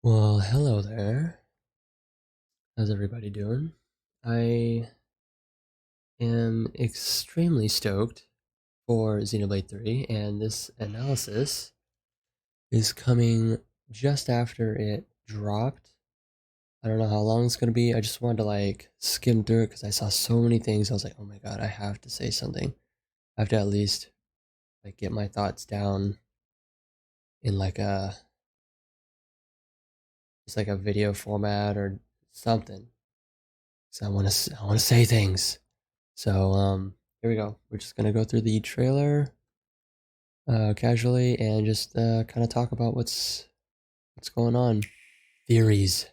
Well, hello there. How's everybody doing? I am extremely stoked for Xenoblade 3, and this analysis is coming just after it dropped. I don't know how long it's going to be. I just wanted to skim through it because I saw so many things. I was like, oh my god, I have to say something. I have to at least get my thoughts down in just like a video format or something. So I want to say things. So, here we go. We're just gonna go through the trailer casually and just kind of talk about what's going on. Theories.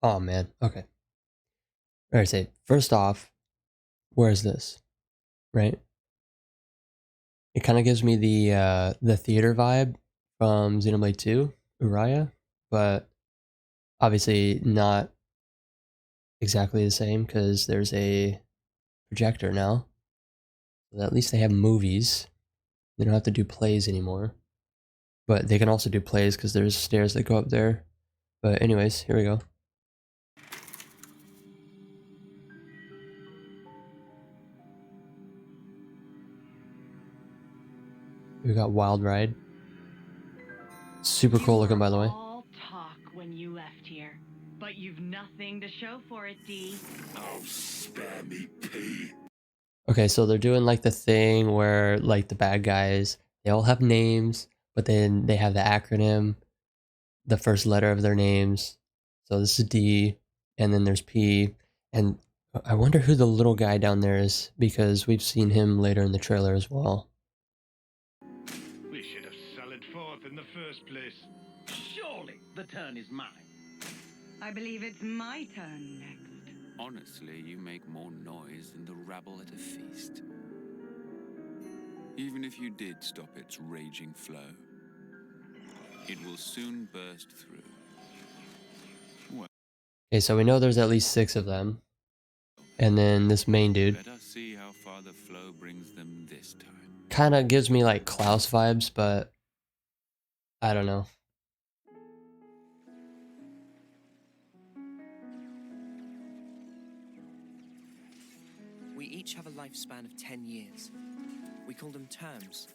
Oh man. Okay. Alright, say first off, where's this? Right? It kind of gives me the theater vibe from Xenoblade 2, Uriah, but obviously not exactly the same because there's a projector now. So at least they have movies. They don't have to do plays anymore. But they can also do plays because there's stairs that go up there. But anyways, here we go. We got Wild Ride. Super cool looking, by the way. All talk when you left here, but you've nothing to show for it, D. Oh, spare me, P. Okay, so they're doing like the thing where the bad guys, they all have names, but then they have the acronym, the first letter of their names. So this is D, and then there's P, and I wonder who the little guy down there is because we've seen him later in the trailer as well. We should have sallied forth in the first place. Surely the turn is mine. I believe it's my turn next. Honestly, you make more noise than the rabble at a feast. Even if you did stop its raging flow, it will soon burst through. Okay, so we know there's at least 6 of them. And then this main dude. Let us see how far the flow brings them this time. Kind of gives me like Klaus vibes, but I don't know. We each have a lifespan of 10 years. We call them terms.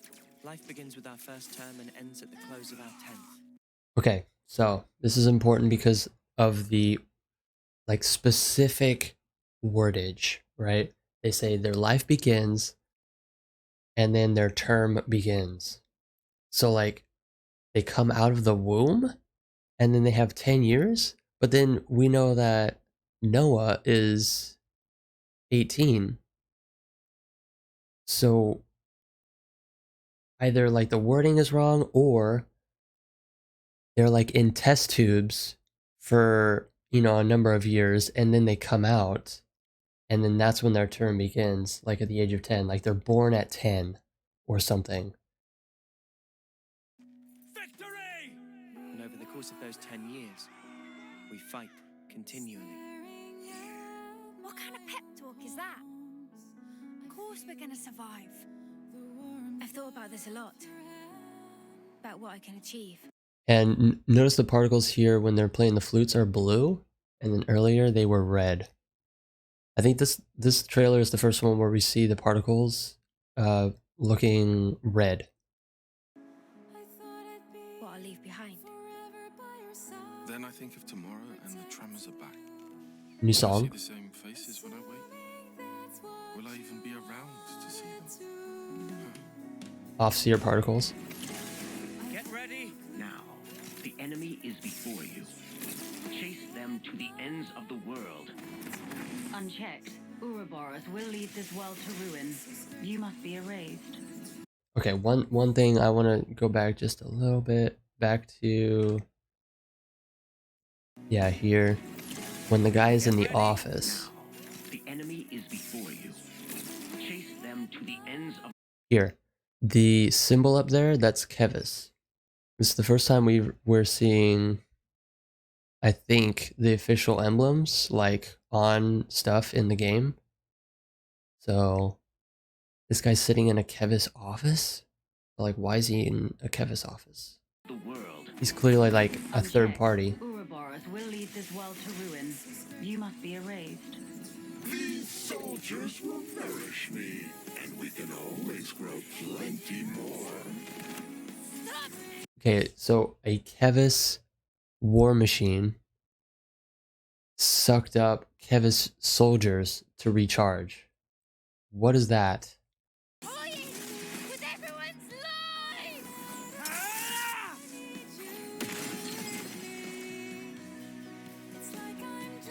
Life begins with our first term and ends at the close of our 10th. Okay, so this is important because of the specific wordage, right? They say their life begins and then their term begins. So they come out of the womb and then they have 10 years, but then we know that Noah is 18. So either the wording is wrong or they're in test tubes for, a number of years and then they come out and then that's when their term begins, at the age of 10, they're born at 10 or something. Victory! And over the course of those 10 years, we fight continually. What kind of pep talk is that? Of course we're gonna survive. I've thought about this a lot. About what I can achieve. And notice the particles here when they're playing the flutes are blue, and then earlier they were red. I think this trailer is the first one where we see the particles looking red. What I'll leave behind. Then I think of tomorrow and the tremors are back. New Will I song. see the same faces when I wake? Will I even be around to see them? Off-seer particles. Get ready. Now, the enemy is before you. Chase them to the ends of the world. Unchecked, Ouroboros will lead this world to ruin. You must be erased. Okay, one thing I want to go back just a little bit, back to, yeah, here, when the guy is in the office. Now, the enemy is before you. Chase them to the ends of... Here, the symbol up there, that's Kevis. This is the first time we're seeing, I think, the official emblems on stuff in the game. So This guy's sitting in a Kevis office? Like, why is he in a Kevis office? The world. He's clearly like a third Unchecked, party. Ouroboros will lead this world to ruin. You must be erased. These soldiers will nourish me, and we can always grow plenty more. Okay, so a Kevis war machine sucked up Kevis soldiers to recharge. What is that? Toying with everyone's lives!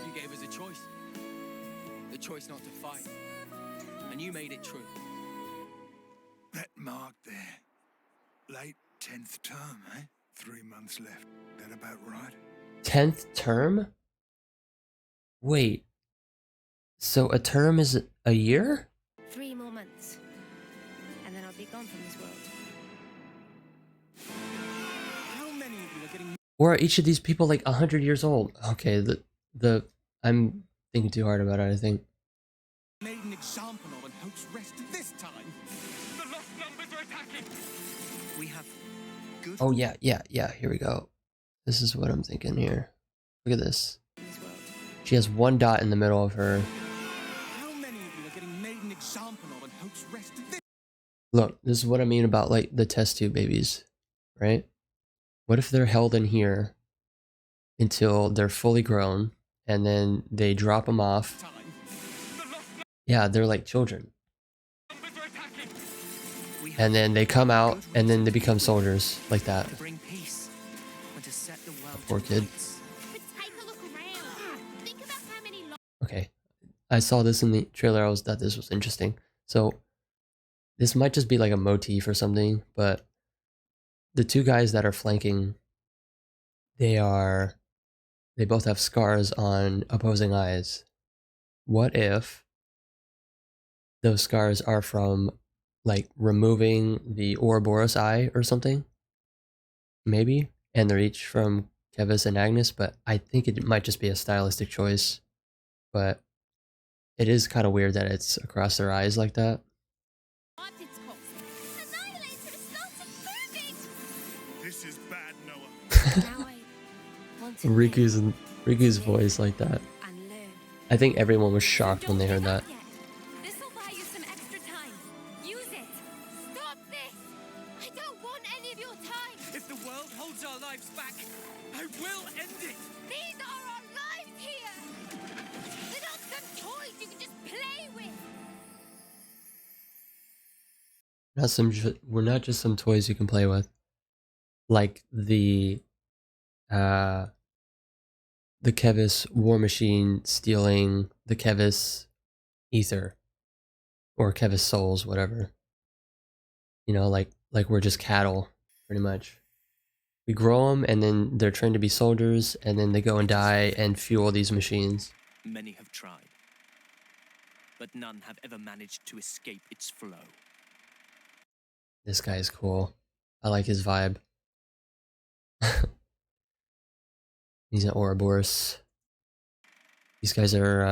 You gave us a choice. The choice not to fight. And you made it true. That mark there. Late 10th term, eh? 3 months left. That about right? 10th term? Wait. So a term is a year? 3 more months. And then I'll be gone from this world. How many of you are getting Or are each of these people like 100 years old? Okay, I'm thinking too hard about it, I think. made an example of and hopes rested this time? The lost numbers are attacking! We have good Oh yeah, here we go. This is what I'm thinking here. Look at this. in this world. She has one dot in the middle of her. How many of you are getting made an example of and hopes rested this? Look, this is what I mean about like the test tube babies, right? What if they're held in here until they're fully grown and then they drop them off? Time. The lost Yeah, they're like children. numbers are attacking! We have And then they come out and then they become soldiers like that. to bring peace and to set the world Poor to kid. rights. But take a look around. Think about how many Okay. I saw this in the trailer. I thought this was interesting. So this might just be like a motif or something, but the two guys that are flanking, they both have scars on opposing eyes. What if those scars are from like removing the Ouroboros eye or something? Maybe. And they're each from Kevis and Agnes, but I think it might just be a stylistic choice. But it is kind of weird that it's across their eyes like that. Annihilator started moving! This is bad, Noah. Now I want to live Riku's voice like that. and learn. I think everyone was shocked when they heard that. This'll buy you some extra time. Use it. Stop this. I don't want any of your time. If the world holds our lives back, I will end it! These are our lives here. They're not some toys you can just play with. We're not just some toys you can play with. Like the Kevis war machine stealing the Kevis ether or Kevis souls, whatever. You know, like we're just cattle, pretty much. We grow them, and then they're trained to be soldiers, and then they go and die and fuel these machines. Many have tried, but none have ever managed to escape its flow. This guy is cool. I like his vibe. He's an Ouroboros. These guys are,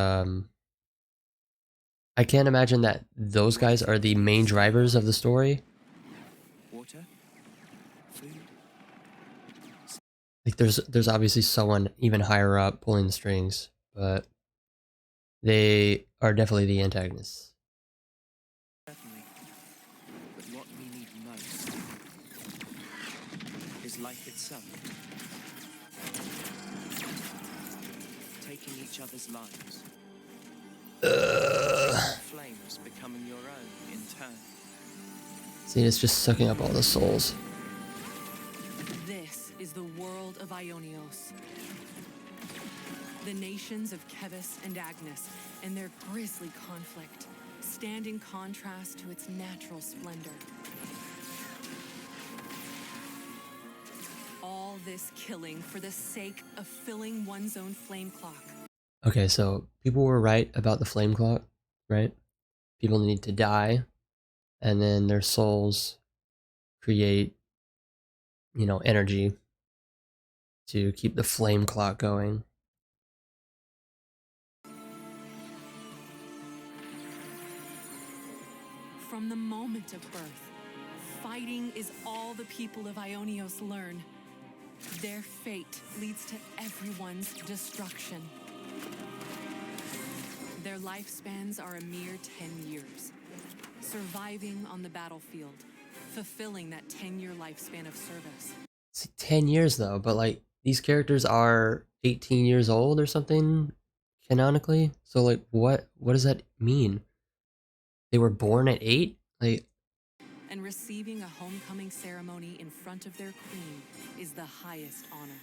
I can't imagine that those guys are the main drivers of the story. Water? Food? Like, there's obviously someone even higher up pulling the strings, but they are definitely the antagonists. Certainly. But what we need most is life itself. Taking each other's lives. Flames becoming your own in turn. See, it's just sucking up all the souls. This is the world of Ionios. The nations of Kevis and Agnes and their grisly conflict stand in contrast to its natural splendor. All this killing for the sake of filling one's own flame clock. Okay, so people were right about the flame clock, right? People need to die, and then their souls create, you know, energy to keep the flame clock going. From the moment of birth, fighting is all the people of Ionios learn. Their fate leads to everyone's destruction. Their lifespans are a mere 10 years. Surviving on the battlefield, fulfilling that 10-year lifespan of service. It's 10 years though, but like these characters are 18 years old or something canonically. So like what does that mean? They were born at 8? Like, and receiving a homecoming ceremony in front of their queen is the highest honor.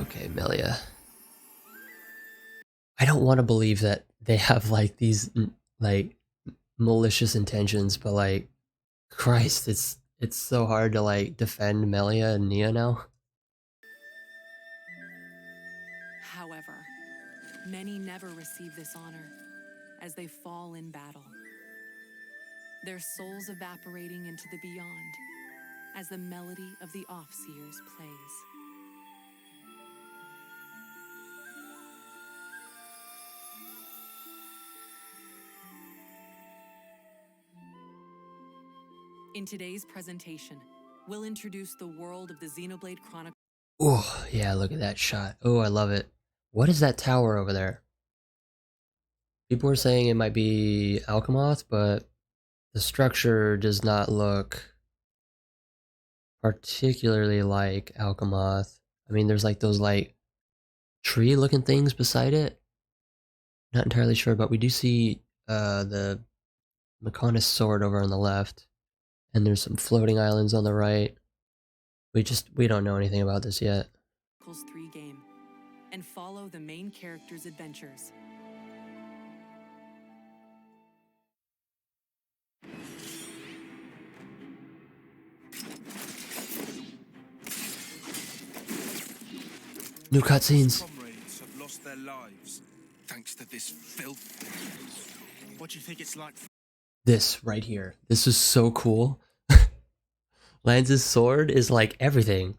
okay, Melia. I don't want to believe that they have like these like malicious intentions, but like Christ, it's so hard to like defend Melia and Nia now. However, many never receive this honor as they fall in battle. Their souls evaporating into the beyond as the melody of the Offseers plays. In today's presentation, we'll introduce the world of the Xenoblade Chronicles. Oh, yeah, look at that shot. Oh, I love it. What is that tower over there? People were saying it might be Alchemoth, but the structure does not look particularly like Alchemoth. I mean, there's like those like tree-looking things beside it. Not entirely sure, but we do see the Mechonis sword over on the left. And there's some floating islands on the right. We don't know anything about this yet. 3 game and follow the main character's adventures. New cutscenes. Comrades have lost their lives thanks to this filth. What do you think it's like? This right here. This is so cool. Lance's sword is like everything.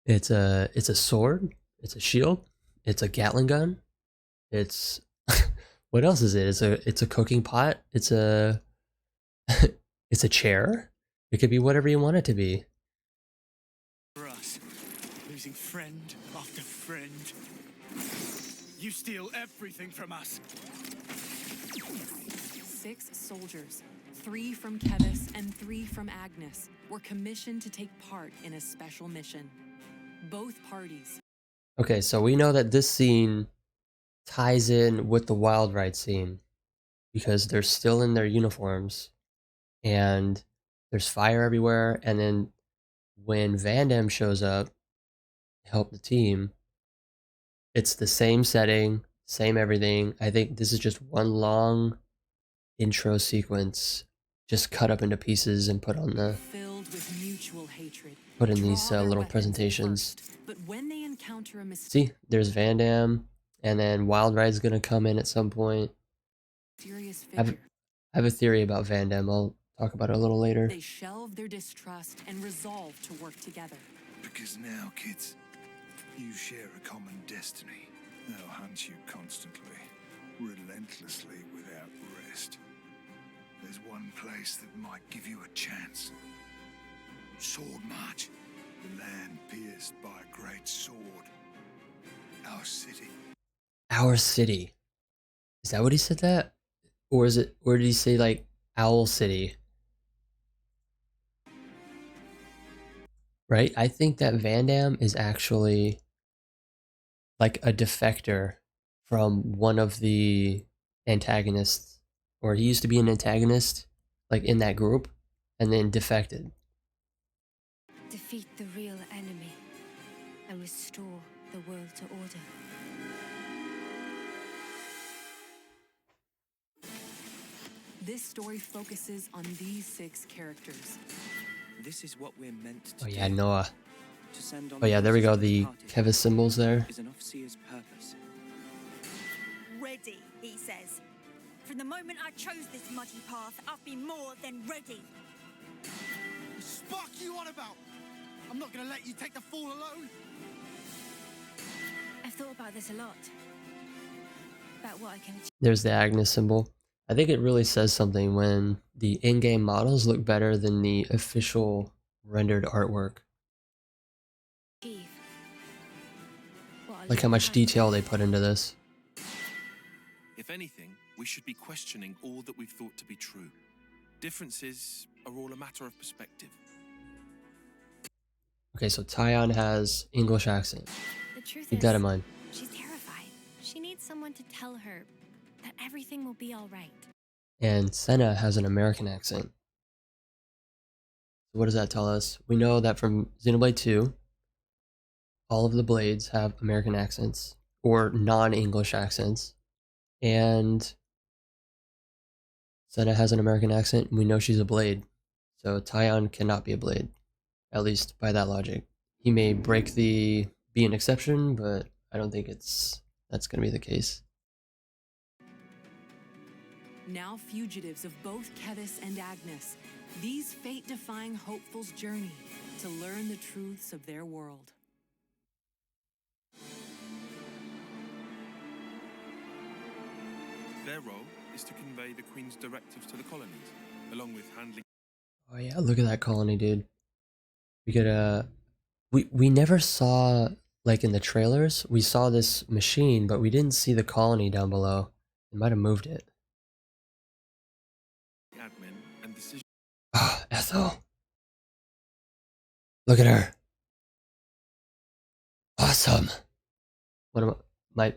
It's a sword. It's a shield. It's a Gatling gun. It's what else is it? It's a cooking pot. It's a it's a chair. It could be whatever you want it to be. For us, losing friend after friend. You steal everything from us. 6 soldiers, 3 from Kevis and 3 from Agnes, were commissioned to take part in a special mission. Both parties. Okay, so we know that this scene ties in with the Wild Ride scene because they're still in their uniforms and there's fire everywhere. And then when Vandam shows up to help the team, it's the same setting, same everything. I think this is just one long intro sequence just cut up into pieces and put on the Filled with mutual hatred. put in these Draw their little weapons presentations. first, but when they encounter a See, there's Vandam, and then Wild Ride's gonna come in at some point. mysterious I figure, have a theory about Vandam. I'll talk about it a little later. they shelve their distrust and resolve to work together. Because now, kids, you share a common destiny. They'll hunt you constantly, relentlessly, without rest. There's one place that might give you a chance. Sword March. The land pierced by a great sword. Our city. Our city. Is that what he said that? Or is it, or did he say like Owl City? Right? I think that Vandam is actually like a defector from one of the antagonists, or he used to be an antagonist like in that group and then defected. Defeat the real enemy and restore the world to order. This story focuses on these 6 characters. This is what we're meant to Oh do. yeah, Noah. To send on Oh yeah, there we go, the party Kevis symbols there. is an Offseer's purpose. Ready, he says. From the moment I chose this muddy path, I've been more than ready. The spark you on about? I'm not gonna let you take the fall alone. I've thought about this a lot. About what I can achieve. There's the Agnes symbol. I think it really says something when the in-game models look better than the official rendered artwork. Like how much detail they put into this. If anything, we should be questioning all that we've thought to be true. Differences are all a matter of perspective. Okay, so Tyon has English accent. The truth Keep is, that in mind. she's terrified. She needs someone to tell her that everything will be all right. And Senna has an American accent. So what does that tell us? We know that from Xenoblade 2, all of the blades have American accents, or non-English accents. And Senna has an American accent, and we know she's a blade. So Tyon cannot be a blade, at least by that logic. He may be an exception, but I don't think that's going to be the case. Now fugitives of both Kevus and Agnes, these fate-defying hopefuls journey to learn the truths of their world. Their role is to convey the Queen's directives to the colonies, along with handling... Oh yeah, look at that colony, dude. We could, we never saw, like in the trailers, we saw this machine, but we didn't see the colony down below. They might have moved it. admin and decision... Ah, Ethel. Look at her. Awesome. One of my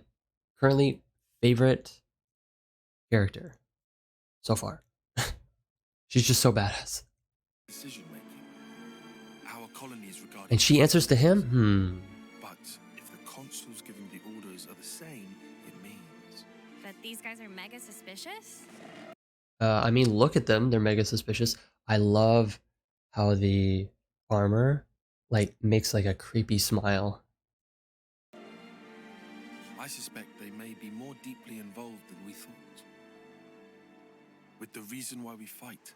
currently favorite character so far. She's just so badass. Decision making. Our colonies regarding... And she answers to him? But if the consuls giving the orders are the same, it means... That these guys are mega suspicious? I mean, look at them. They're mega suspicious. I love how the armor, like, makes, like, a creepy smile. I suspect they may be more deeply involved than we thought. With the reason why we fight,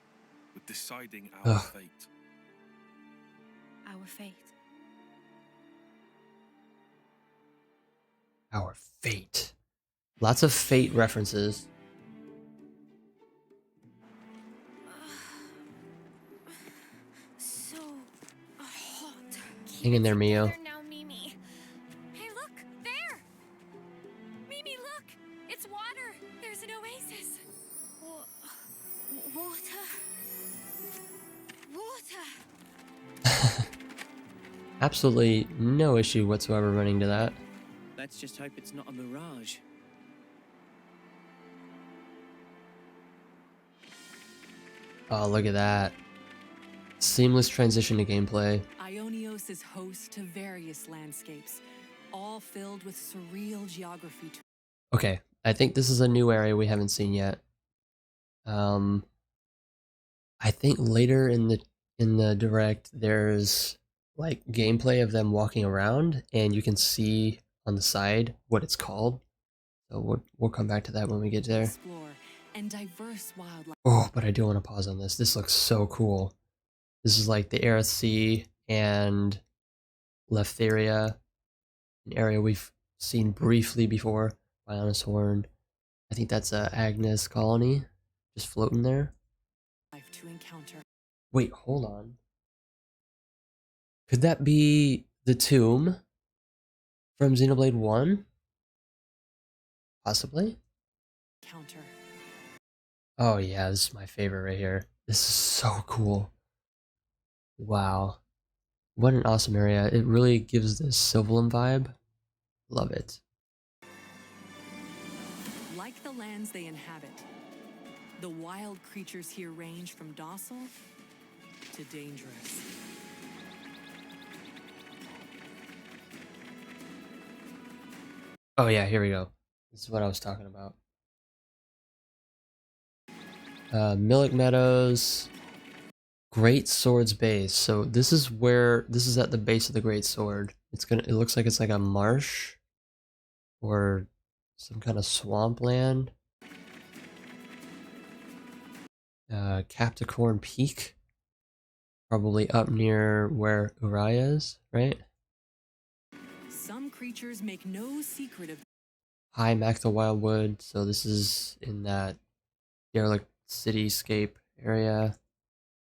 with deciding our fate. Our fate. Our fate. Lots of fate references. So hot. Hang in there, Mio. Now, Mimi. Hey, look! There! Mimi, look! It's water! There's an oasis! Water? Water! Absolutely no issue whatsoever running to that. Let's just hope it's not a mirage. Oh, look at that. Seamless transition to gameplay. Ionios is host to various landscapes, all filled with surreal geography. Okay, I think this is a new area we haven't seen yet. I think later in the direct there's like gameplay of them walking around, and you can see on the side what it's called. So we'll come back to that when we get there. Explore and diverse wildlife. Oh, but I do want to pause on this. This looks so cool. This is like the Aerith Sea and Leftheria, an area we've seen briefly before. Bionis Horn. I think that's a Agnes colony, just floating there. To encounter. Wait, hold on. Could that be the tomb from Xenoblade 1? Possibly? Counter. Oh yeah, this is my favorite right here. This is so cool. Wow. What an awesome area. It really gives this Sylvan vibe. Love it. Like the lands they inhabit, the wild creatures here range from docile to dangerous. Oh yeah, here we go. This is what I was talking about. Millet Meadows, Great Sword's base. So this is at the base of the Great Sword. It looks like it's like a marsh or some kind of swampland. Capricorn Peak, probably up near where Uriah is, right? Some creatures make no secret of High Mac the Wildwood, so this is in that derelict cityscape area.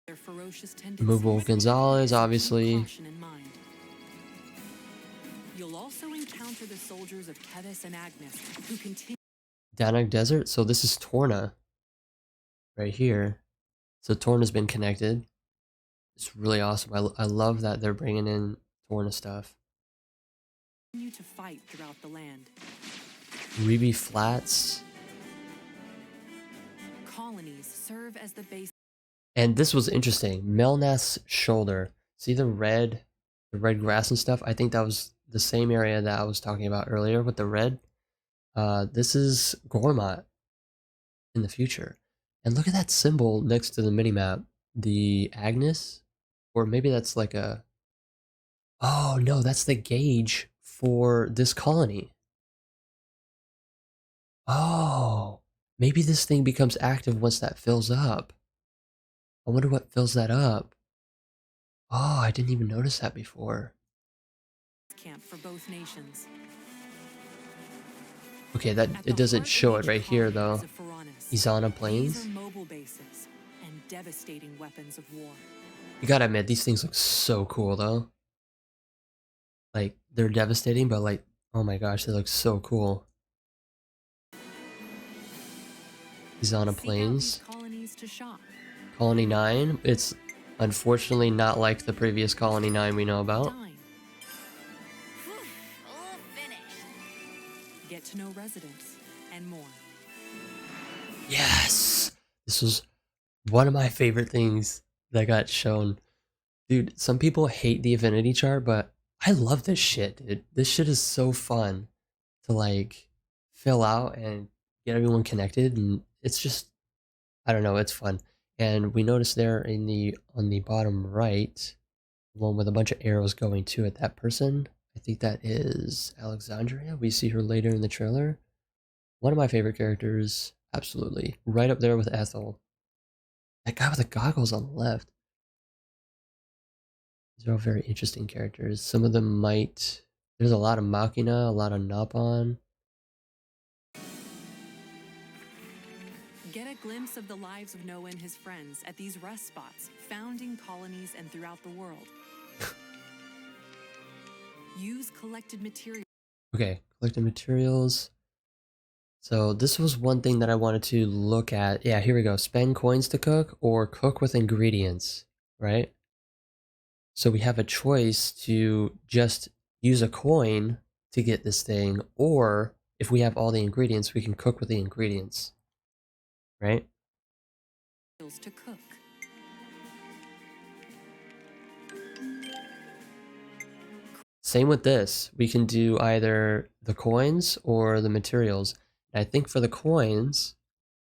Their ferocious Removal tendencies. Gonzalez, Keep obviously. caution in mind. You'll also encounter the soldiers of Kevis and Agnes, who continue. Danak Desert. So this is Torna. Right here. So Torna's been connected. It's really awesome. I love that they're bringing in Torna stuff. To fight throughout the land. Reby Flats. Colonies serve as the base. And this was interesting. Melnath's shoulder. See the red grass and stuff? I think that was the same area that I was talking about earlier with the red. This is Gormat in the future. And look at that symbol next to the minimap. The Agnes? Or maybe that's like a... Oh, no, that's the gauge for this colony. Oh, maybe this thing becomes active once that fills up. I wonder what fills that up. Oh, I didn't even notice that before. Camp for both nations. Okay, that it doesn't show it right here though. Izana Plains. These are mobile bases and devastating weapons of war. You gotta admit, these things look so cool though. Like, they're devastating, but like, oh my gosh, they look so cool. Izana Plains. Colonies to shop. Colony 9. It's unfortunately not like the previous Colony 9 we know about. All finished. Get to know residents and more. Yes! This was one of my favorite things that got shown. Dude, some people hate the affinity chart, but I love this shit, dude. This shit is so fun to like fill out and get everyone connected, and it's just, I don't know, it's fun. And we noticed there in on the bottom right, one with a bunch of arrows going to it, that person, I think that is Alexandria. We see her later in the trailer. One of my favorite characters, absolutely. Right up there with Ethel. That guy with the goggles on the left. These are all very interesting characters. Some of them might... There's a lot of Machina, a lot of Napon. Get a glimpse of the lives of Noah and his friends at these rest spots, founding colonies and throughout the world. Use collected materials. Okay, collected materials. So this was one thing that I wanted to look at. Yeah, here we go. Spend coins to cook or cook with ingredients, right? So we have a choice to just use a coin to get this thing, or if we have all the ingredients, we can cook with the ingredients, right? To cook. Same with this. We can do either the coins or the materials. And I think for the coins,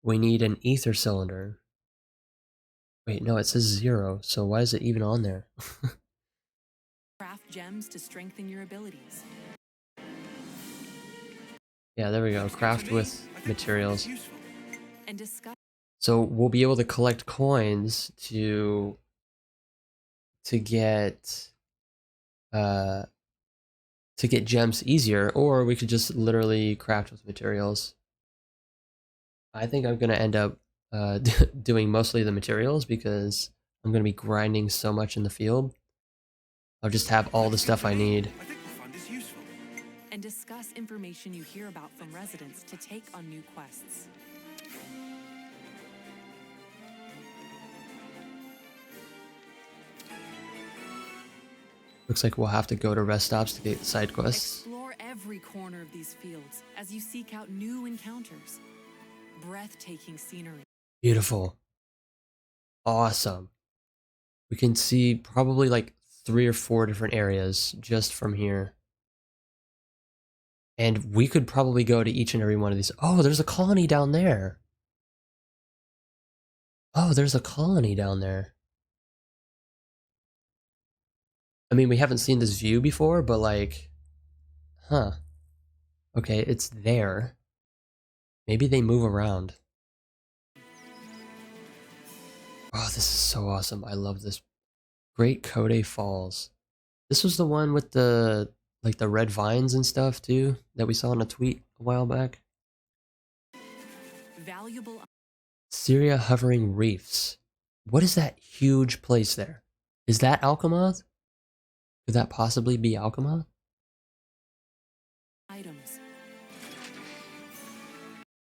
we need an ether cylinder. Wait, no, it says 0, so why is it even on there? Craft gems to strengthen your abilities. Yeah, there we go. Craft with materials. And discuss. So we'll be able to collect coins to get gems easier, or we could just literally craft with materials. I think I'm gonna end up doing mostly the materials because I'm gonna be grinding so much in the field. I'll just have all the stuff I need. And discuss information you hear about from residents to take on new quests. Looks like we'll have to go to rest stops to get side quests. Explore every corner of these fields as you seek out new encounters. Breathtaking scenery. Beautiful. Awesome. We can see probably like 3 or 4 different areas just from here. And we could probably go to each and every one of these. Oh, there's a colony down there. Oh, there's a colony down there. I mean, we haven't seen this view before, but like, huh. Okay, it's there. Maybe they move around. Oh, this is so awesome. I love this. Great Code Falls. This was the one with the, like, the red vines and stuff, too, that we saw in a tweet a while back. Valuable. Syria hovering reefs. What is that huge place there? Is that Alchemath? Could that possibly be Alchemath? Items.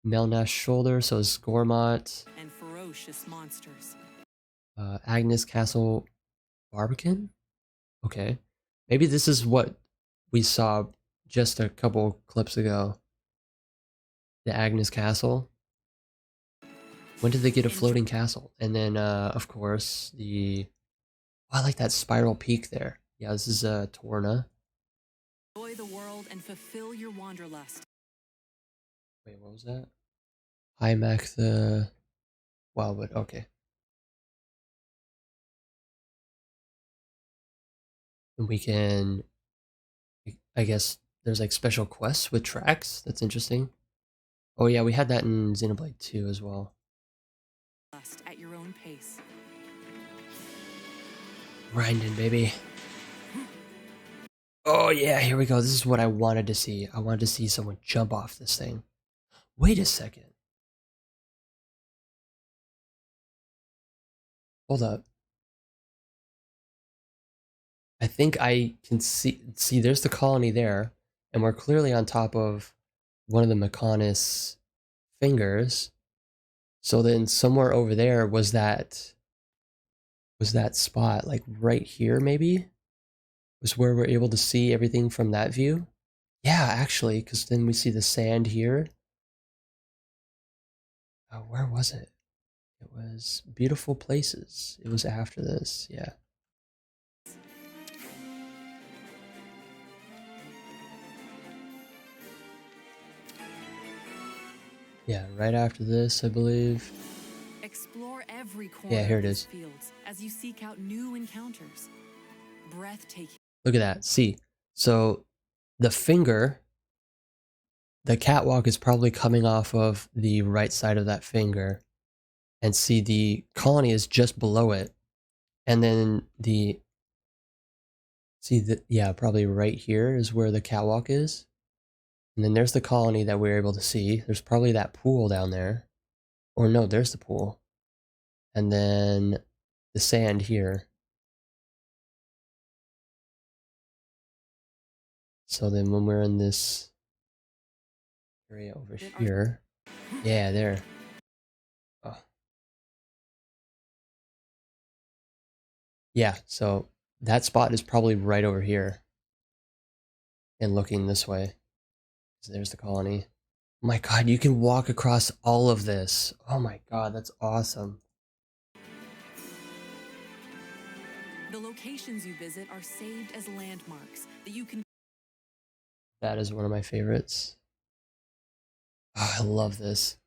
Melnash shoulder, so is Gormot. And ferocious monsters. Agnes Castle Barbican? Okay. Maybe this is what we saw just a couple clips ago. The Agnes Castle. When did they get a floating castle? And then, of course, the... Oh, I like that spiral peak there. Yeah, this is Torna. Enjoy the world and fulfill your wanderlust. Wait, what was that? Hymac the... Wildwood, okay. And we can... I guess there's like special quests with tracks. That's interesting. Oh yeah, we had that in Xenoblade 2 as well. At your own pace. Grinding, baby. Oh yeah, here we go. This is what I wanted to see. I wanted to see someone jump off this thing. Wait a second. Hold up. I think I can see there's the colony there, and we're clearly on top of one of the Mechonis fingers. So then somewhere over there was that spot, like right here maybe? Was where we're able to see everything from that view? Yeah, actually, because then we see the sand here. Oh, where was it? It was Beautiful Places. It was after this, yeah. Yeah, right after this, I believe. Explore every corner Yeah, here it of is. these fields as you seek out new encounters. Breathtaking. Look at that. See, so the finger, the catwalk is probably coming off of the right side of that finger. And see, the colony is just below it. And then yeah, probably right here is where the catwalk is. And then there's the colony that we're able to see. There's probably that pool down there. Or no, there's the pool. And then the sand here. So then when we're in this area over here. Yeah, there. Oh. Yeah, so that spot is probably right over here. And looking this way. So there's the colony. Oh my god, you can walk across all of this. Oh my god, that's awesome. The locations you visit are saved as landmarks that you can... That is one of my favorites. Oh, I love this.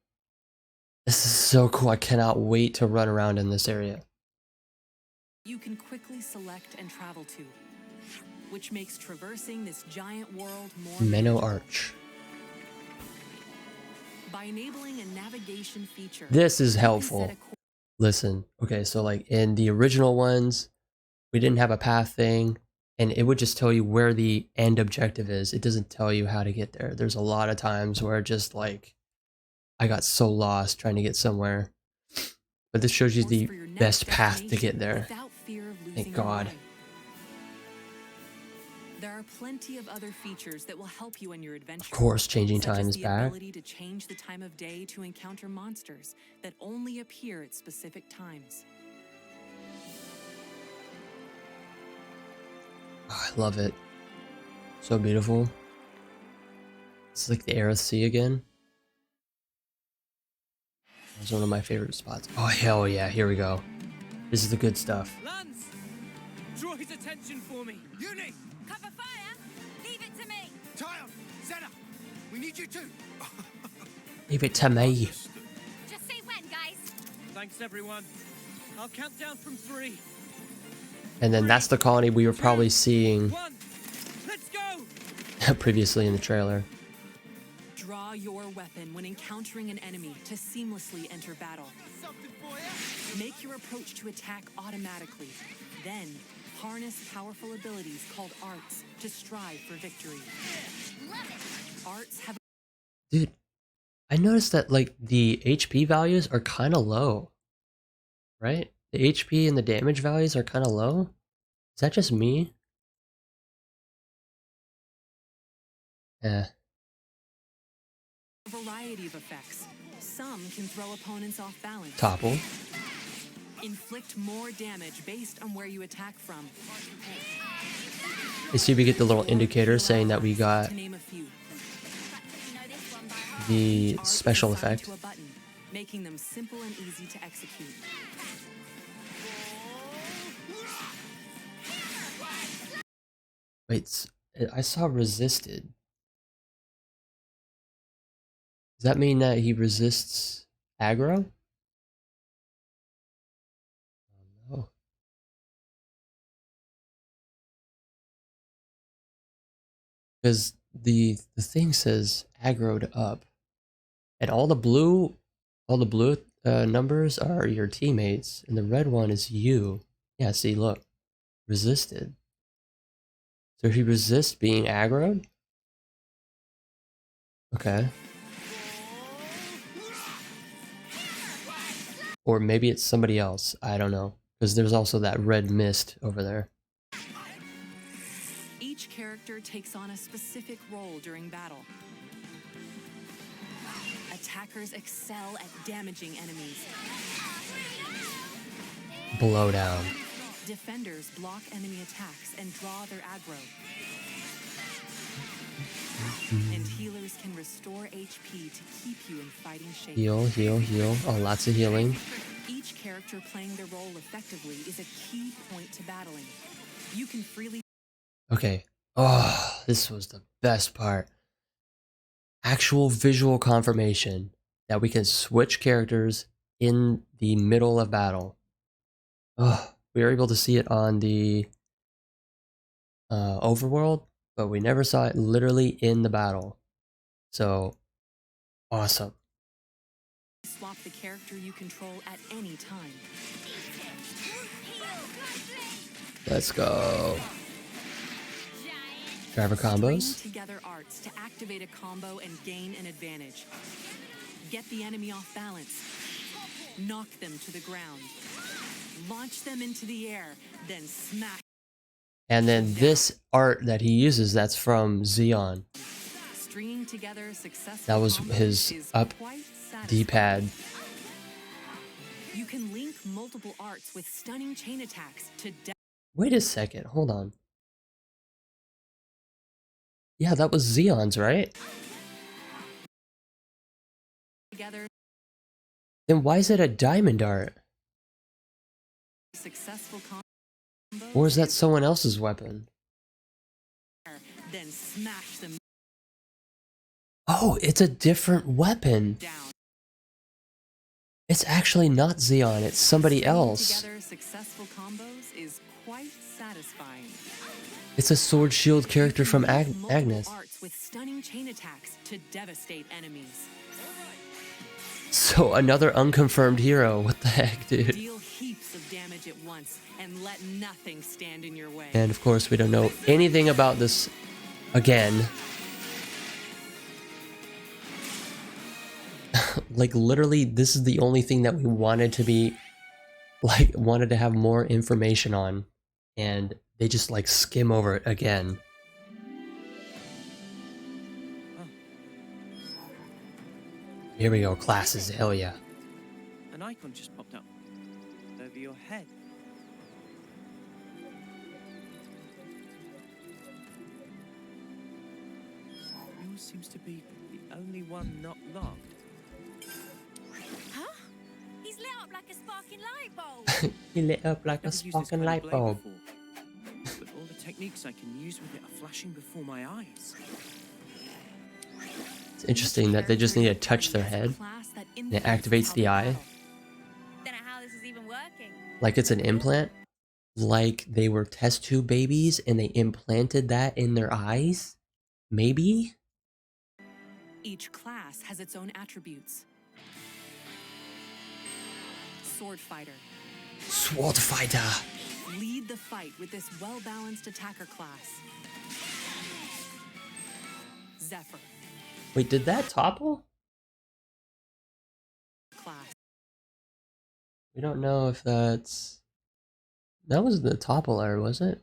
This is so cool. I cannot wait to run around in this area. You can quickly select and travel to, which makes traversing this giant world more... Menno Arch. By enabling a navigation feature... This is helpful. Listen, okay, so like in the original ones, we didn't have a path thing, and it would just tell you where the end objective is. It doesn't tell you how to get there. There's a lot of times where just like, I got so lost trying to get somewhere. But this shows you the best path to get there. Thank God. There are plenty of other features that will help you in your adventure. Of course, changing time is the back. Ability to change the time of day to encounter monsters that only appear at specific times. Oh, I love it. So beautiful. It's like the Aerith Sea again. It's one of my favorite spots. Oh, hell yeah. Here we go. This is the good stuff. Lance! Draw his attention for me. Uni! Cover fire! Leave it to me! Tyon! Zena! We need you too! Leave it to me. Just say when, guys! Thanks, everyone. I'll count down from 3. And then that's the colony we were probably seeing Let's go! previously in the trailer. Draw your weapon when encountering an enemy to seamlessly enter battle. Make your approach to attack automatically. Then, harness powerful abilities called arts to strive for victory. Arts have... Dude, I noticed that like the HP values are kind of low, right? The HP and the damage values are kind of low. Is that just me? Yeah. A variety of effects. Some can throw opponents off balance. Topple. Inflict more damage based on where you attack from. You see, we get the little indicator saying that we got the special effect. To a button, making them simple and easy to execute. Wait, I saw resisted. Does that mean that he resists aggro? Oh, no. Because the thing says aggroed up, and all the blue numbers are your teammates, and the red one is you. Yeah, see, look, resisted. So he resists being aggroed. Okay. Or maybe it's somebody else. I don't know. Because there's also that red mist over there. Each character takes on a specific role during battle. Attackers excel at damaging enemies. Blowdown. Defenders block enemy attacks and draw their aggro. And healers can restore HP to keep you in fighting shape. Heal, heal, heal. Oh, lots of healing. Each character playing their role effectively is a key point to battling. You can freely... Okay. Oh, this was the best part. Actual visual confirmation that we can switch characters in the middle of battle. Oh, we were able to see it on the overworld, but we never saw it literally in the battle. So, awesome. Swap the character you control at any time. Let's go. Driver combos. String together arts to activate a combo and gain an advantage. Get the enemy off balance. Knock them to the ground. Launch them into the air, then smash. And then this art that he uses, that's from Xeon. Stringing together successful That was his up D-pad. You can link multiple arts with stunning chain attacks to Wait a second, hold on. Yeah, that was Xeon's, right? together. Then why is it a diamond art? Successful Or is that someone else's weapon? then smash them Oh, it's a different weapon. down. It's actually not Xeon, it's somebody else. Together successful combos is quite satisfying. It's a sword shield character from Agnes. Arts with stunning chain attacks to devastate enemies. So another unconfirmed hero. What the heck, dude? Deal heaps of damage at once and let nothing stand in your way. And of course, we don't know anything about this again. Like literally, this is the only thing that we wanted to be, like, wanted to have more information on, and they just like skim over it again. Here we go, classes, hell yeah. An icon just popped up over your head. Yours seems to be the only one not locked. Huh? He's lit up like a sparking light bulb. He lit up like a Never used this sparking kind of light blade bulb. before, but all the techniques I can use with it are flashing before my eyes. It's interesting that they just need to touch their head and it activates the eye. Don't know how this is even working. Like it's an implant. Like they were test tube babies and they implanted that in their eyes? Maybe? Each class has its own attributes. Sword fighter. Sword fighter. Lead the fight with this well-balanced attacker class. Zephyr. Wait, did that topple? We don't know if that's... That was the Toppler, was it?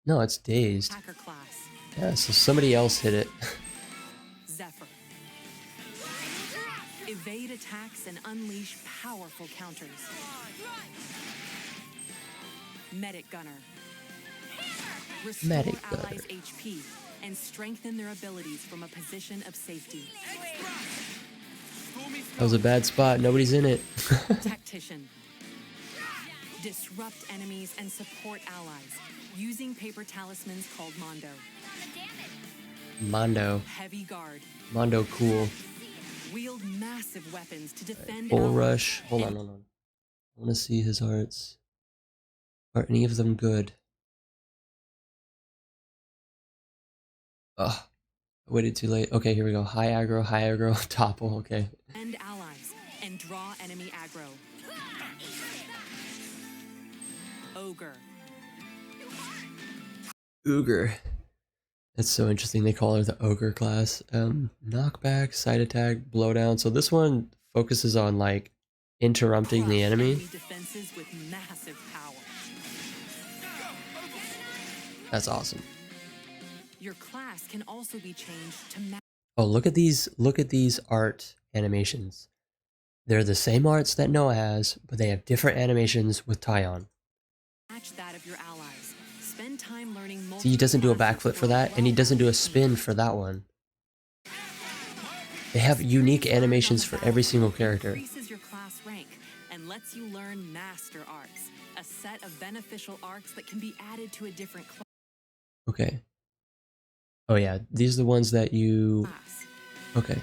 No, it's Dazed. Hacker class. Yeah, so somebody else hit it. Zephyr. Evade attacks and unleash powerful counters. Medic Gunner. Restore Medic Gunner. allies' HP and strengthen their abilities from a position of safety. That was a bad spot. Nobody's in it. Tactician. Disrupt enemies and support allies using paper talismans called Mondo. Mondo. Heavy Guard. Mondo cool. Wield massive weapons to defend Bull allies. Rush. Hold on. I want to see his arts. Are any of them good? Ugh. I waited too late. Okay, here we go. High aggro, topple. Okay. End allies and draw enemy aggro. Ogre. Ogre. That's so interesting. They call her the Ogre class. Knockback, side attack, blowdown. So this one focuses on like interrupting the enemy. Defenses with massive power. That's awesome. Your class can also be changed to match. Oh, look at these art animations. They're the same arts that Noah has, but they have different animations with Tyon. Match that of your allies. Spend time learning multiple. See, he doesn't do a backflip for that, and he doesn't do a spin for that one. They have unique animations for every single character. Increases your class rank and lets you learn Master Arts, a set of beneficial arts that can be added to a different class. Okay. Oh yeah, these are the ones that you... Okay.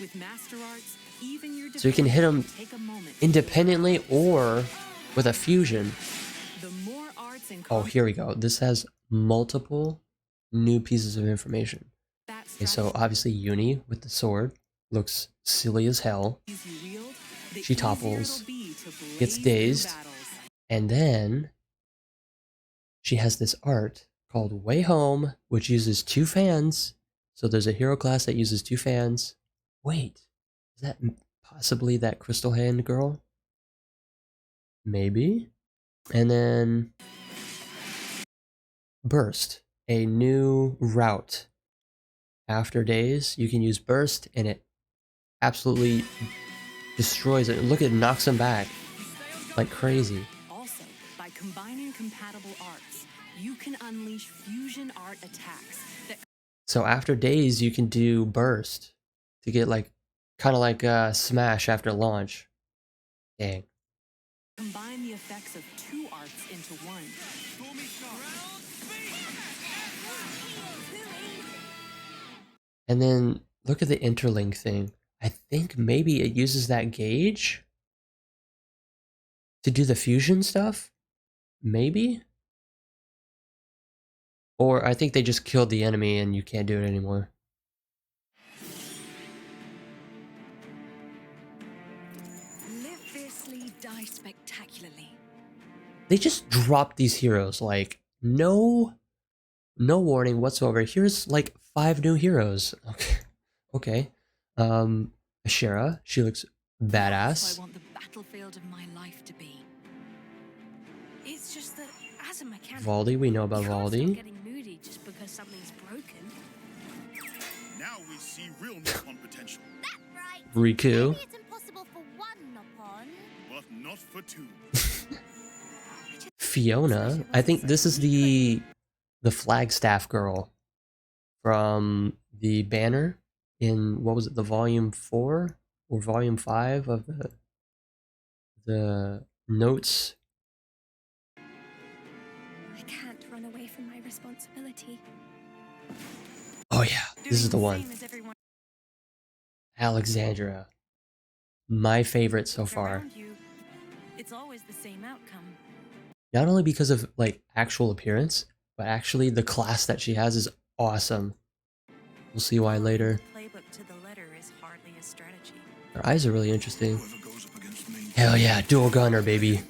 With Master Arts, even your So you can hit them independently or with a fusion. The more arts and Oh, here we go. This has multiple new pieces of information. Okay, so obviously Uni with the sword looks silly as hell. She topples, gets dazed, and then she has this art called Way Home, which uses 2 fans. So there's a hero class that uses 2 fans. Wait, is that possibly that Crystal Hand girl? Maybe. And then Burst, a new route. After days, you can use Burst, and it absolutely destroys it. Look, it knocks him back like crazy. Also, by combining compatible arts, you can unleash fusion art attacks that So after days, you can do Burst to get like, kind of like Smash after launch. Dang. combine the effects of 2 arts into one. And then look at the interlink thing. I think maybe it uses that gauge to do the fusion stuff. Maybe? Or I think they just killed the enemy and you can't do it anymore. Live fiercely, die spectacularly. They just dropped these heroes like no warning whatsoever. Here's like 5 new heroes. Okay. Okay. Ashera, she looks badass. I want the battlefield of my life to be. It's just that as a mechanic, Valdi, we know about you can't stop Valdi. getting moody just because something's broken. Now we see real Nippon potential. Riku. It's impossible for one Nippon. But not for 2. Fiona. I think this is the Flagstaff girl from the banner in, what was it, the volume 4 or volume 5 of the notes. I can't run away from my responsibility. Oh yeah, this is the one. Alexandra. My favorite so far. Around you, it's always the same outcome. Not only because of like actual appearance, but actually the class that she has is awesome. We'll see why later. Playbook to the letter is hardly a strategy. Her eyes are really interesting. Hell yeah, dual gunner, baby.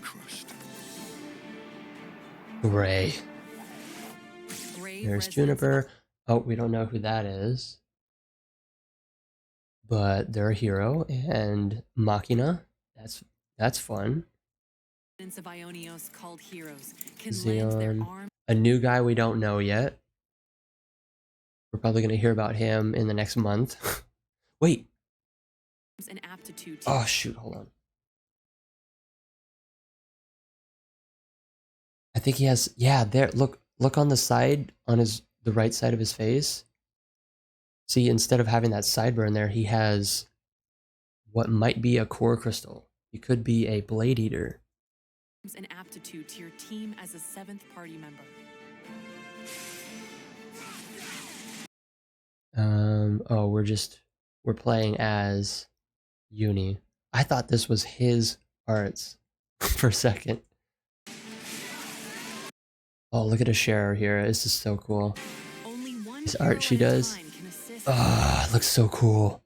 Gray. There's Juniper. Oh, we don't know who that is. but they're a hero, and Machina. That's fun. Of Ionios called heroes can lend their Xeon, arms a new guy we don't know yet. We're probably gonna hear about him in the next month. Wait. and aptitude. Oh shoot! Hold on. I think he has. Yeah, there. Look on the side, on the right side of his face. See, instead of having that sideburn there, he has what might be a core crystal. He could be a blade eater. An aptitude to your team as a 7th party member. Oh, we're playing as Uni. I thought this was his arts for a second. Oh, look at Ashera here. This is so cool. This art she does. Ah, it looks so cool.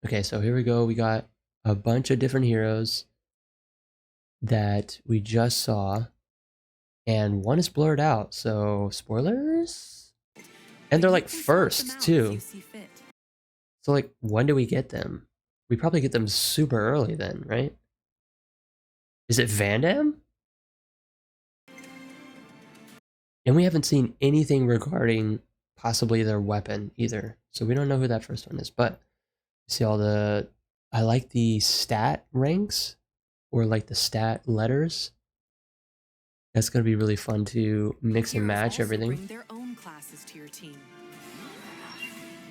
Okay, so here we go. We got a bunch of different heroes that we just saw, and one is blurred out, so spoilers? And they're like first too. So like, when do we get them? We probably get them super early then, right? Is it Vandam? And we haven't seen anything regarding possibly their weapon either, so we don't know who that first one is. But see all the, I like the stat ranks, or like the stat letters. That's gonna be really fun to mix and match everything. Bring their own classes to your team.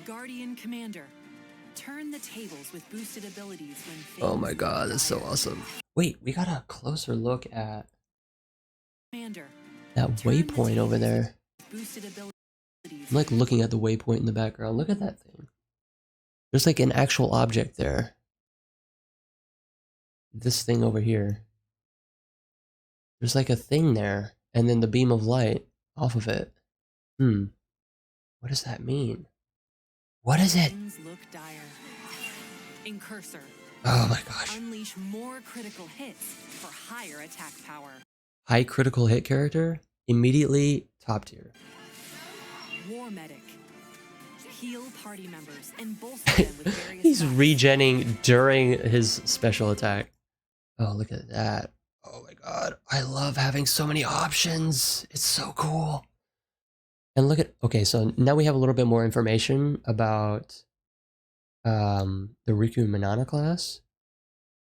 Guardian Commander. Turn the tables with boosted abilities when Oh my god, that's so awesome. Wait, we got a closer look at Commander. That waypoint over there. I'm like looking at the waypoint in the background. Look at that thing. There's like an actual object there. This thing over here. There's like a thing there, and then the beam of light off of it. What does that mean? What is it? Look dire. In Cursor. Oh my gosh. Unleash more critical hits for higher attack power. High critical hit character, immediately top tier. War Medic. Heal party members and bolster them with various He's regenning during his special attack. Oh, look at that. Oh my god. I love having so many options. It's so cool. And look at, okay, so now we have a little bit more information about the Riku Minana class.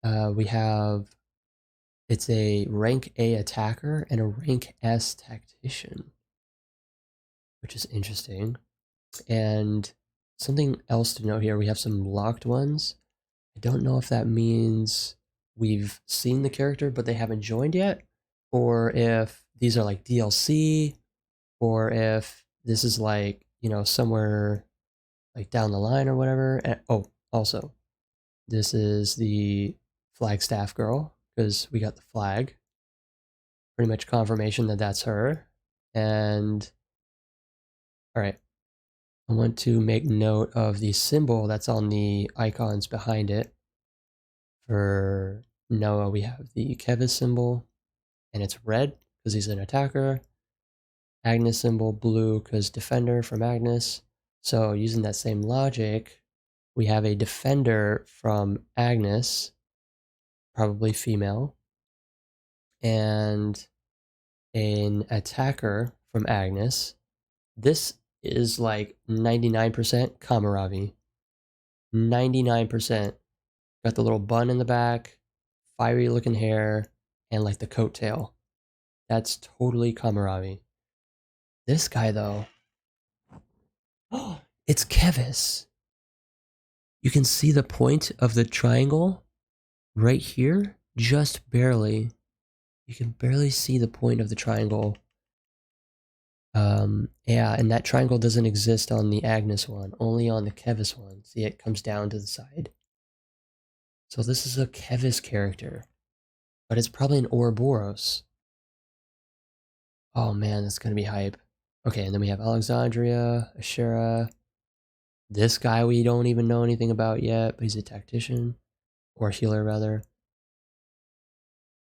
We have, it's a rank A attacker and a rank S tactician, which is interesting. And something else to note here, we have some locked ones. I don't know if that means we've seen the character but they haven't joined yet, or if these are like DLC, or if this is like, you know, somewhere like down the line or whatever. And, oh, also, this is the Flagstaff girl, because we got the flag. Pretty much confirmation that that's her. And, alright. I want to make note of the symbol that's on the icons behind it. For Noah, we have the Kevis symbol, and it's red because he's an attacker. Agnes symbol, blue because defender from Agnes. So using that same logic, we have a defender from Agnes, probably female, and an attacker from Agnes. This is like 99% Kamaravi. 99%. Got the little bun in the back, fiery looking hair, and like the coattail. That's totally Kamaravi. This guy though, oh, it's Kevis. You can see the point of the triangle right here, just barely. You can barely see the point of the triangle. Yeah, and that triangle doesn't exist on the Agnes one, only on the Kevis one. See, it comes down to the side. So this is a Kevis character, but it's probably an Ouroboros. Oh man, that's gonna be hype. Okay, and then we have Alexandria, Ashera. This guy we don't even know anything about yet, but he's a tactician, or healer rather.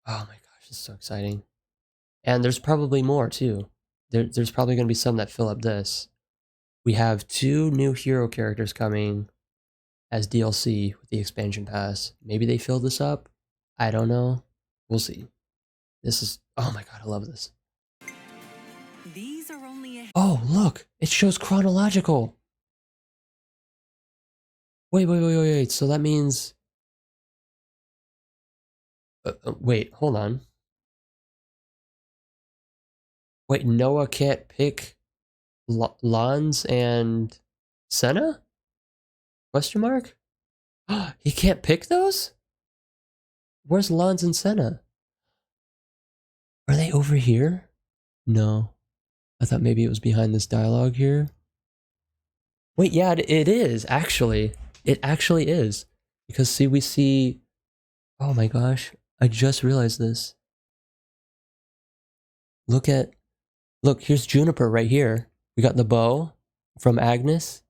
Oh my gosh, this is so exciting. And there's probably more too. There's probably going to be some that fill up this. We have 2 new hero characters coming. as DLC with the expansion pass. Maybe they fill this up. I don't know. We'll see. This is, oh my god, I love this. These are only Oh, look, it shows chronological. Wait. So that means, wait, hold on. Wait, Noah can't pick Lons and Senna? Question mark? He can't pick those? Where's Lons and Senna? Are they over here? No. I thought maybe it was behind this dialogue here. Wait, yeah, it is, actually. It actually is. Because, see, we see... Oh my gosh. I just realized this. Look, here's Juniper right here. We got the bow from Agnes.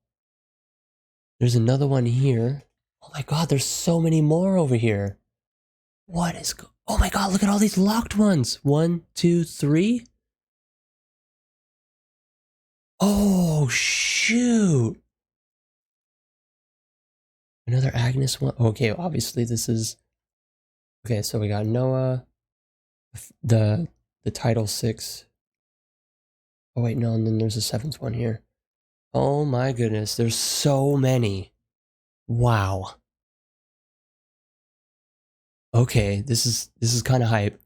There's another one here. Oh my god, there's so many more over here. What is... Oh my god, look at all these locked ones. 1, 2, 3. Oh, shoot. Another Agnes one. Okay, obviously this is... Okay, so we got Noah. The title 6. Oh wait, no, and then there's a 7th one here. Oh my goodness, there's so many. Wow. Okay, this is kind of hype.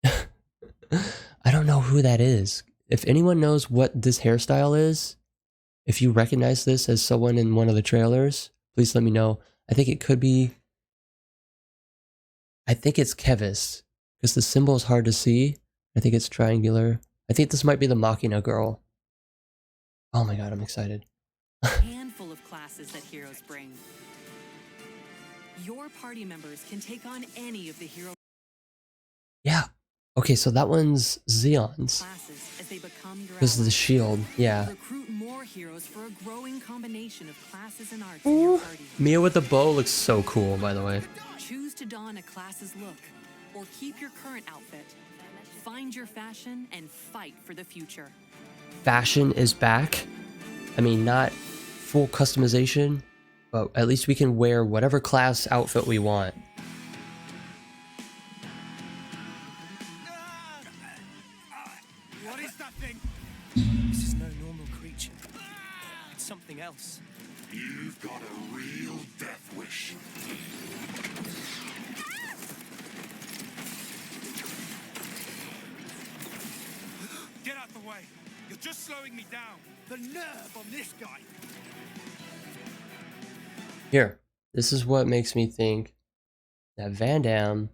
I don't know who that is. If anyone knows what this hairstyle is, if you recognize this as someone in one of the trailers, please let me know. I think it could be... I think it's Kevis, because the symbol is hard to see. I think it's triangular. I think this might be the Machina girl. Oh my god, I'm excited. a handful of classes that heroes bring. Your party members can take on any of the hero Yeah. Okay, so that one's Xeon's. classes as they become your Because of the shield, yeah. Recruit more heroes for a growing combination of classes and arts in your party. Mia with the bow looks so cool, by the way. Choose to don a class's look, or keep your current outfit. Find your fashion and fight for the future. Fashion is back. I mean, not full customization, but at least we can wear whatever class outfit we want. What is that thing? This is no normal creature. It's something else. You've got a real death wish. Get out the way. You're just slowing me down. The nerve on this guy. Here, this is what makes me think that Van Damme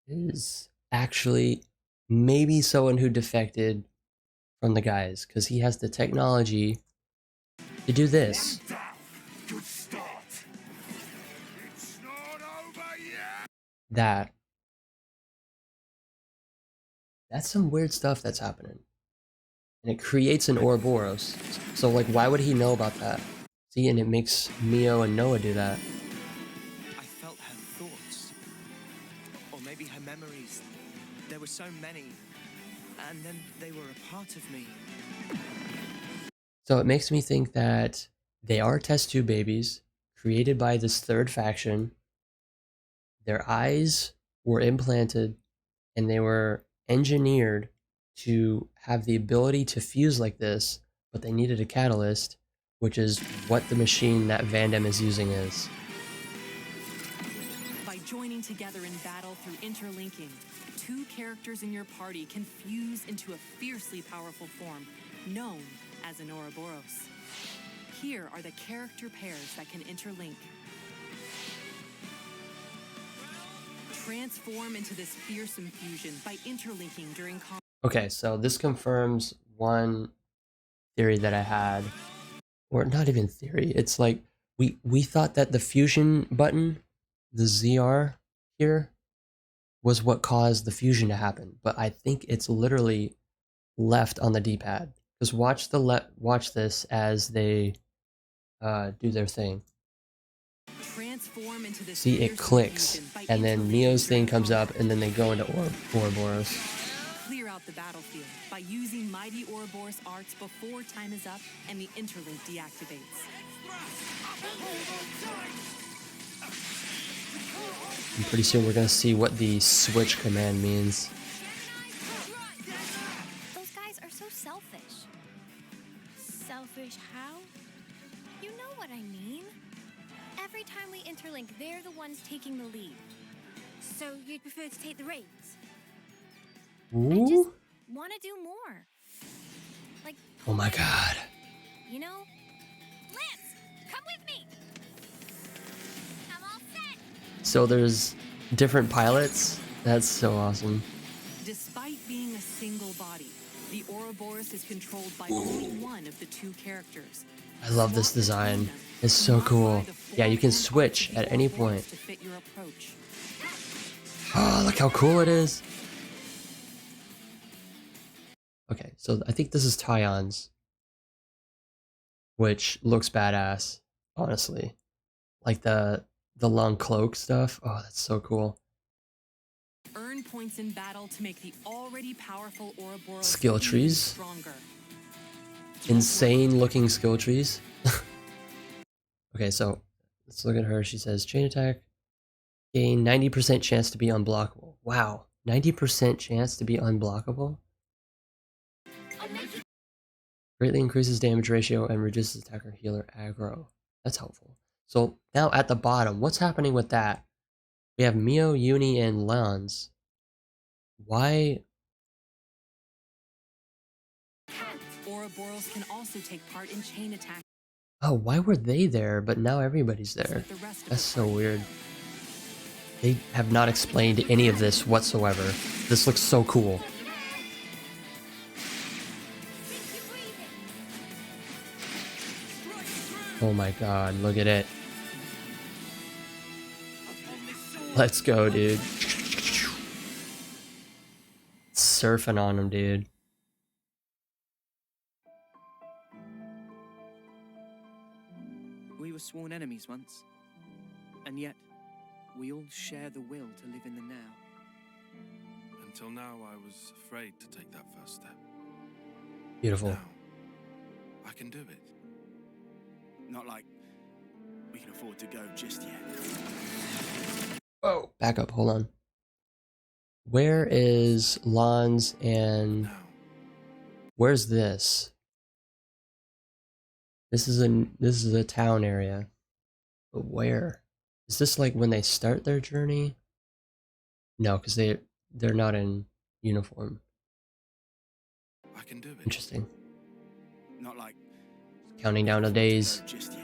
is actually maybe someone who defected from the guys, because he has the technology to do this. Good start. It's not over yet. That's some weird stuff that's happening. And it creates an Ouroboros. So like, why would he know about that? See, and it makes Mio and Noah do that. I felt her thoughts. Or maybe her memories. There were so many. And then they were a part of me. So it makes me think that they are test tube babies created by this third faction. Their eyes were implanted and they were engineered to have the ability to fuse like this, but they needed a catalyst, which is what the machine that Van Damme is using is. By joining together in battle through interlinking, two characters in your party can fuse into a fiercely powerful form known as an Ouroboros. Here are the character pairs that can interlink. Transform into this fearsome fusion by interlinking during combat. Okay, so this confirms one theory that I had, or not even theory. It's like we thought that the fusion button, the ZR here, was what caused the fusion to happen, but I think it's literally left on the D-pad. Just watch this as they do their thing. Transform into this See, it fearsome clicks, fusion by and then interlinking Neo's thing during comes combat. up, and then they go into Ouroboros. Clear out the battlefield by using mighty Ouroboros arts before time is up and the interlink deactivates. And pretty soon we're gonna see what the switch command means. Those guys are so selfish. Selfish how? You know what I mean. Every time we interlink, they're the ones taking the lead. So you'd prefer to take the reins? I just want to do more. Like, Oh my god. you know? Lance, come with me. I'm all set. So there's different pilots? That's so awesome. Despite being a single body, the Ouroboros is controlled by only one of the two characters. I love this design. It's so cool. Yeah, you can switch at any point. To fit your approach. Oh, look how cool it is. Okay, so I think this is Tyon's, which looks badass, honestly. Like the long cloak stuff. Oh, that's so cool. Earn points in battle to make the already powerful Ouroboros Skill trees. stronger. Insane looking skill trees. Okay, so let's look at her. She says chain attack. Gain 90% chance to be unblockable. Wow, 90% chance to be unblockable? Greatly increases damage ratio and reduces attacker healer aggro. That's helpful. So now at the bottom, what's happening with that? We have Mio, Uni, and Lance. Why? Ouroboros can also take part in chain attack. Oh, why were they there, but now everybody's there? That's so weird. They have not explained any of this whatsoever. This looks so cool. Oh my god, look at it. Let's go, dude. Surfing on him, dude. We were sworn enemies once, and yet we all share the will to live in the now. Until now, I was afraid to take that first step. Beautiful. Now, I can do it. Not like we can afford to go just yet. Oh, back up, hold on. Where is Lance and where's this? This is a town area. But where? Is this like when they start their journey? No, because they're not in uniform. I can do it. Interesting. Not like Counting down the days. just yet.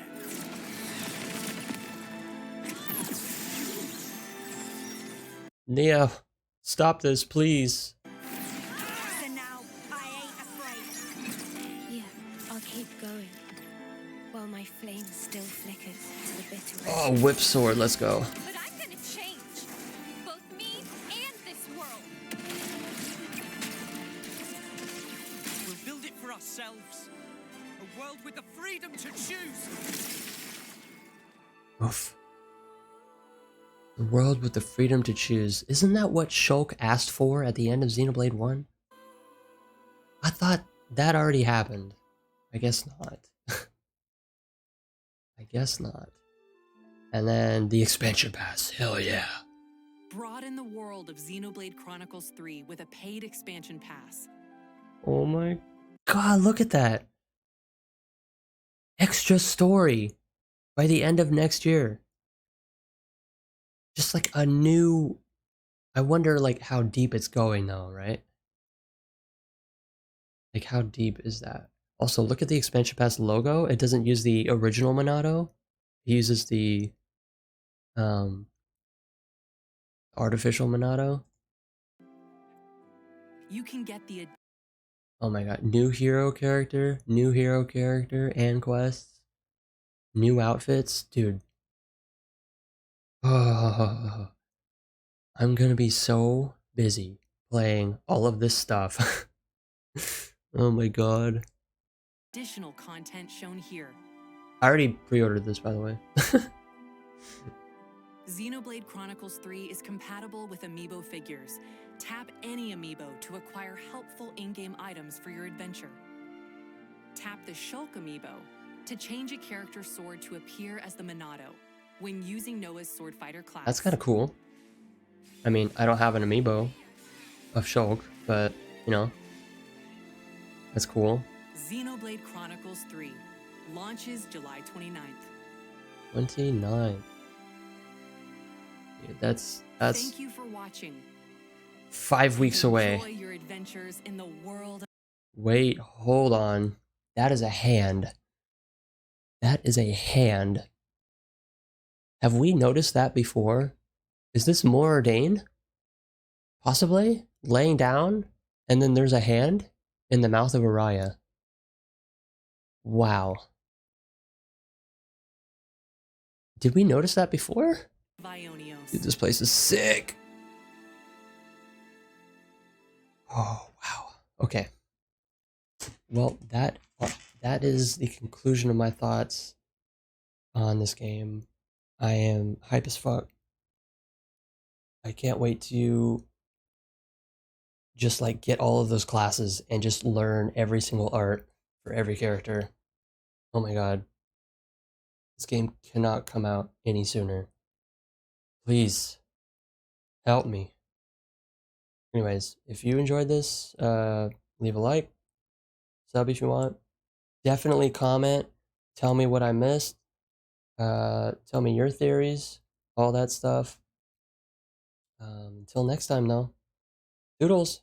Neo, stop this, please. So now I ain't afraid. Yeah, I'll keep going. While my flame still flickers to the bitter Oh, end. whip sword, let's go. But I'm gonna change. Both me and this world. We'll build it for ourselves. A world with the freedom to choose. Oof. The world with the freedom to choose. Isn't that what Shulk asked for at the end of Xenoblade 1? I thought that already happened. I guess not. I guess not. And then the expansion pass. Hell yeah. Broaden the world of Xenoblade Chronicles 3 with a paid expansion pass. Oh my god, look at that. Extra story by the end of next year. Just like a new... I wonder like how deep it's going though, right? Like how deep is that? Also, look at the expansion pass logo. It doesn't use the original Monado. It uses the artificial Monado. You can get the Oh my god, new hero character and quests. New outfits, dude. Oh, I'm gonna be so busy playing all of this stuff. Oh my god. additional content shown here. I already pre-ordered this, by the way. Xenoblade Chronicles 3 is compatible with amiibo figures. Tap any amiibo to acquire helpful in-game items for your adventure. Tap the Shulk amiibo to change a character's sword to appear as the Monado when using Noah's sword fighter class. That's kind of cool. I mean, I don't have an amiibo of Shulk, but, you know, that's cool. Xenoblade Chronicles 3 launches July 29th. 29. Dude, that's Thank you for watching. 5 weeks away. Enjoy your adventures in the world. Wait, hold on. That is a hand. That is a hand. Have we noticed that before? Is this Moradane? Possibly? Laying down? And then there's a hand in the mouth of Araya. Wow. Did we notice that before? Dude, this place is sick. Oh, wow. Okay. Well, that is the conclusion of my thoughts on this game. I am hype as fuck. I can't wait to just like get all of those classes and just learn every single art for every character. Oh my god. This game cannot come out any sooner. Please help me. Anyways, if you enjoyed this, leave a like, sub if you want. Definitely comment, tell me what I missed, tell me your theories, all that stuff. Until next time though, doodles!